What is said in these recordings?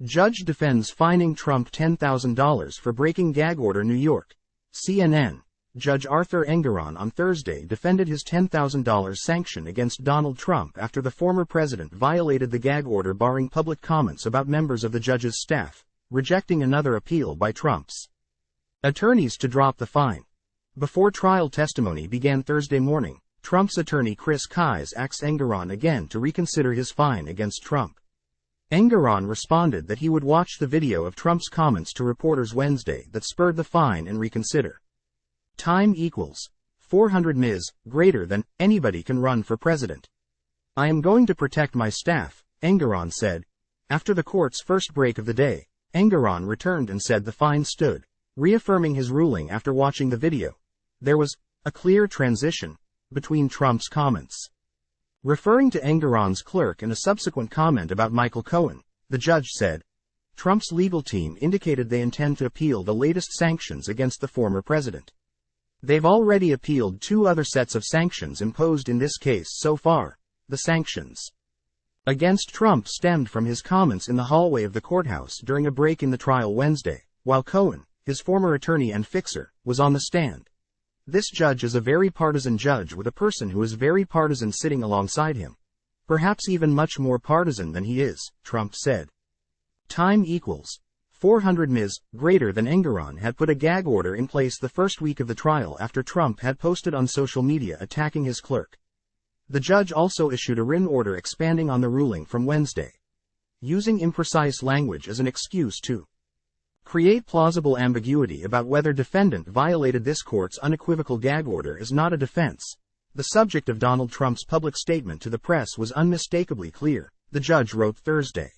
Judge defends fining Trump $10,000 for breaking gag order. New York. CNN. Judge Arthur Engoron on Thursday defended his $10,000 sanction against Donald Trump after the former president violated the gag order barring public comments about members of the judge's staff, rejecting another appeal by Trump's attorneys to drop the fine. Before trial testimony began Thursday morning, Trump's attorney Chris Kise asked Engoron again to reconsider his fine against Trump. Engoron responded that he would watch the video of Trump's comments to reporters Wednesday that spurred the fine and reconsider. Time equals 400 Ms. greater than anybody can run for president. I am going to protect my staff, Engoron said. After the court's first break of the day, Engoron returned and said the fine stood, reaffirming his ruling after watching the video. There was a clear transition between Trump's comments. Referring to Engoron's clerk in a subsequent comment about Michael Cohen, the judge said, Trump's legal team indicated they intend to appeal the latest sanctions against the former president. They've already appealed 2 other sets of sanctions imposed in this case so far. The sanctions against Trump stemmed from his comments in the hallway of the courthouse during a break in the trial Wednesday, while Cohen, his former attorney and fixer, was on the stand. This judge is a very partisan judge with a person who is very partisan sitting alongside him. Perhaps even much more partisan than he is, Trump said. Time equals 400 Ms. greater than. Engoron had put a gag order in place the first week of the trial after Trump had posted on social media attacking his clerk. The judge also issued a written order expanding on the ruling from Wednesday, using imprecise language as an excuse to create plausible ambiguity about whether defendant violated this court's unequivocal gag order is not a defense. The subject of Donald Trump's public statement to the press was unmistakably clear, the judge wrote Thursday.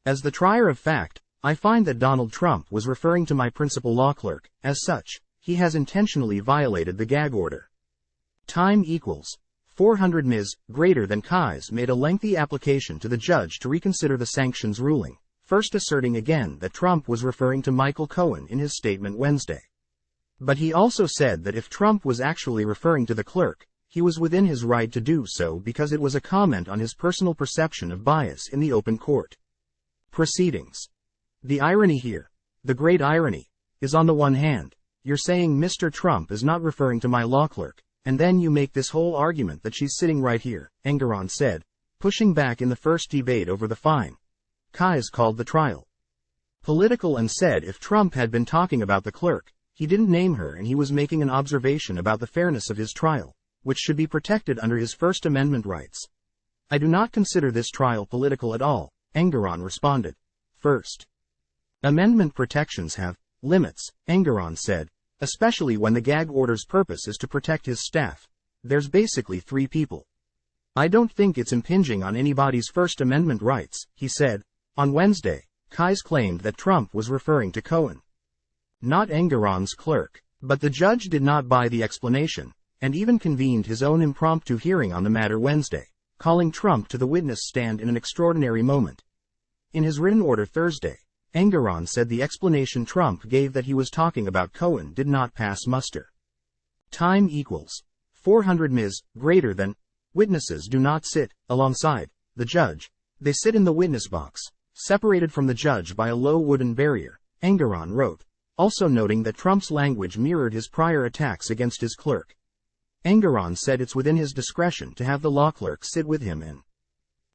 As the trier of fact, I find that Donald Trump was referring to my principal law clerk. As such, he has intentionally violated the gag order. Time equals 400 Ms. greater than. Kise made a lengthy application to the judge to reconsider the sanctions ruling, first asserting again that Trump was referring to Michael Cohen in his statement Wednesday. But he also said that if Trump was actually referring to the clerk, he was within his right to do so because it was a comment on his personal perception of bias in the open court proceedings. The irony here, the great irony, is on the one hand, you're saying Mr. Trump is not referring to my law clerk, and then you make this whole argument that she's sitting right here, Engoron said, pushing back in the first debate over the fine. Kise called the trial political and said if Trump had been talking about the clerk, he didn't name her and he was making an observation about the fairness of his trial, which should be protected under his First Amendment rights. I do not consider this trial political at all, Engoron responded. First Amendment protections have limits, Engoron said, especially when the gag order's purpose is to protect his staff. There's basically 3 people. I don't think it's impinging on anybody's First Amendment rights, he said. On Wednesday, Kise claimed that Trump was referring to Cohen, not Engoron's clerk, but the judge did not buy the explanation, and even convened his own impromptu hearing on the matter Wednesday, calling Trump to the witness stand in an extraordinary moment. In his written order Thursday, Engoron said the explanation Trump gave that he was talking about Cohen did not pass muster. Time equals 400 Ms. greater than. Witnesses do not sit alongside the judge. They sit in the witness box, separated from the judge by a low wooden barrier, Engoron wrote, also noting that Trump's language mirrored his prior attacks against his clerk. Engoron said it's within his discretion to have the law clerk sit with him and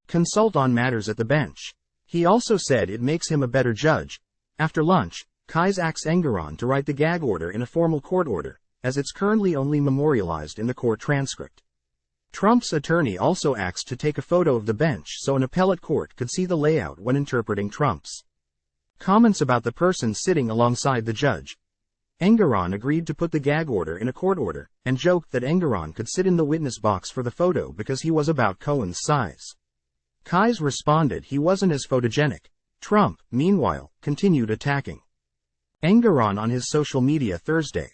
consult on matters at the bench. He also said it makes him a better judge. After lunch, Kise asked Engoron to write the gag order in a formal court order, as it's currently only memorialized in the court transcript. Trump's attorney also asked to take a photo of the bench so an appellate court could see the layout when interpreting Trump's comments about the person sitting alongside the judge. Engoron agreed to put the gag order in a court order, and joked that Engoron could sit in the witness box for the photo because he was about Cohen's size. Kise responded he wasn't as photogenic. Trump, meanwhile, continued attacking Engoron on his social media Thursday.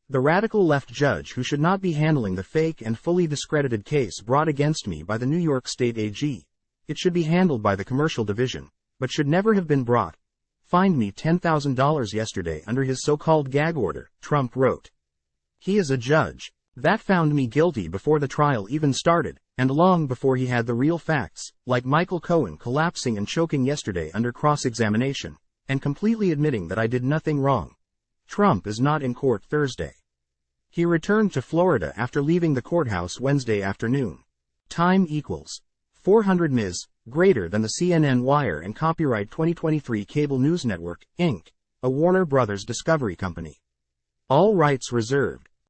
The radical left judge who should not be handling the fake and fully discredited case brought against me by the New York State AG. It should be handled by the commercial division, but should never have been brought. Fined me $10,000 yesterday under his so-called gag order, Trump wrote. He is a judge. That found me guilty before the trial even started, and long before he had the real facts, like Michael Cohen collapsing and choking yesterday under cross-examination, and completely admitting that I did nothing wrong. Trump is not in court Thursday. He returned to Florida after leaving the courthouse Wednesday afternoon. Time equals 400 ms, greater than the CNN Wire and Copyright 2023 Cable News Network, Inc., a Warner Brothers Discovery company. All rights reserved.